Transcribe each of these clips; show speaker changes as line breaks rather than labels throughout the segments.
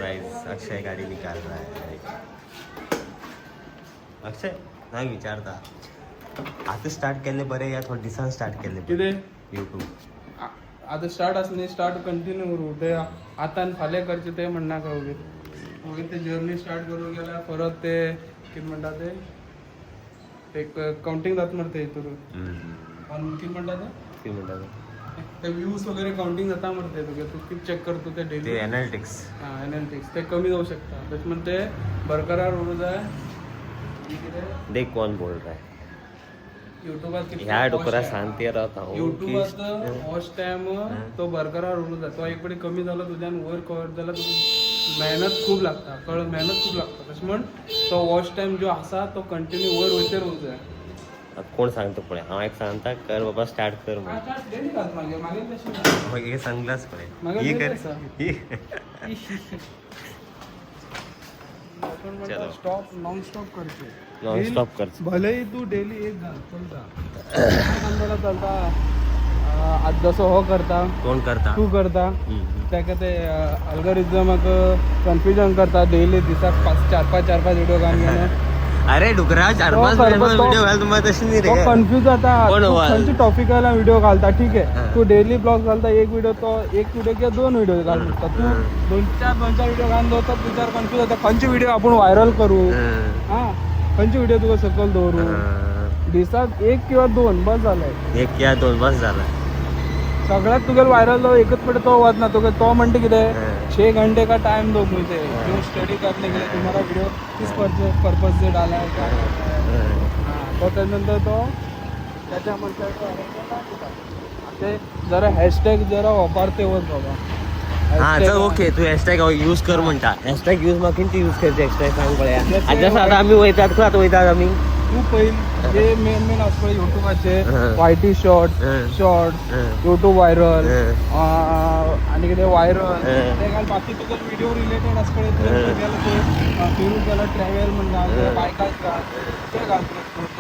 Guys अक्षय गाड़ी निकाल रहा है. अक्षय नाही विचारता आता स्टार्ट केले बरे या थोडं दिसान स्टार्ट केले
किती
यूट्यूब
आता स्टार्ट असणे स्टार्ट कंटिन्यू करू ते आता आणि फाल्या करचे ते म्हणणार का वगैरे ते जर्नी स्टार्ट करून गेला परत ते किती म्हणतात ते काउंटिंग जात म्हणते इथून आणि किती म्हणतात ते व्ह्यूज वगैरे काउंटिंग जाता म्हणते तुझे तू किती चेक करतो ते डेली
ते एनालिटिक्स
एनालिटिक्स ते कमी जाऊ शकता त्याच्यामुळे ते बरकरार रोज आहे
देख कौन बोल रहा है
युट्यूबात
ह्या डोकरा शांती राहता
युट्यूबात वॉच टाइम तो बरकरार उरू जातो एक वेळी कमी झाला तुझ्यान वर कव्हर झाला तुझी मेहनत खूप लागता मेहनत खूप लागता त्याच्यामुळे तो वॉच टाइम जो असा तो कंटिन्यू वर वयते रोज आहे
कोण सांगतो पुढे हा एक सांगता कर बाबा स्टार्ट कर मग हे सांगलाच पुढे ये कर
स्टॉप नॉन स्टॉप करते
नॉन स्टॉप कर
भलेही तू डेली एक घाल चलता चलता आज जसं हो करता
कोण करता
तू करता त्या ते अल्गोरिदम कन्फ्युजन करता डेली दिसाक 4-5 व्हिडिओ घालून
अरे डुकरा 4-5 व्हिडिओ घाल तुम्हाला तशी नाही रे
कन्फ्युज आता कोणती टॉपिकला व्हिडिओ घालता ठीक आहे तू डेली ब्लॉग घालता एक व्हिडिओ किंवा 2 व्हिडिओ घालू शकता तू 2-4 व्हिडिओ घालून होता विचार कन्फ्युज होता खंयची व्हिडिओ आपण व्हायरल करू हा खंयची व्हिडिओ तुका सकल दवरू दिसाक 1 किंवा 2 बस झालंय
1 किंवा 2 बस झाला
सगळ्यात तुगेल व्हायरल एकच पडे तो होत ना तुगे तो म्हणते किती 6 घंटे का टाइम दो मुझे जो स्टडी करने के लिए तुम्हारा वीडियो किस पर्पज से डाला है क्या तो त्यानंतर तो त्याच्या ते जरा हॅशटॅग जरा वापरते होत बाबा
हा तर ओके तू हॅशटॅग यूज कर म्हणता हॅशटॅग यूज मागीन ती यूज करते हॅशटॅग सांग पळया जसं आता आम्ही वयतात का वयतात आम्ही
तू पहिले जे मेन असतो युट्यूबाचे वायटी शॉर्ट युट्यूब व्हायरल आणि किती व्हायरल ते घाल बाकी तुझं व्हिडिओ रिलेटेड असकडे फिरू गेला ट्रॅव्हल म्हणा बायकाच घाल ते घाल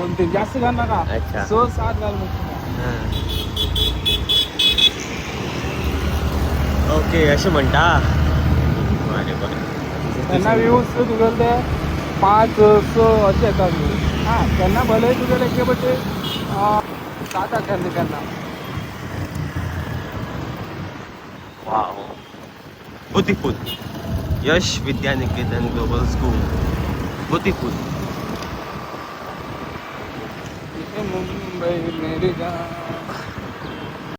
2-3 जास्त घाल नका 6-7 घाल
ओके असे म्हणता
त्यांना व्ह्यूज तुझं ते 5-6 असे येतात हां त्यांना भले तुझ्या लेखे बटे जातात त्यांना
वाव ब्युटिफुल यश विद्यानिकेतन ग्लोबल स्कूल ब्युटिफुल
मुंबई मेरी जान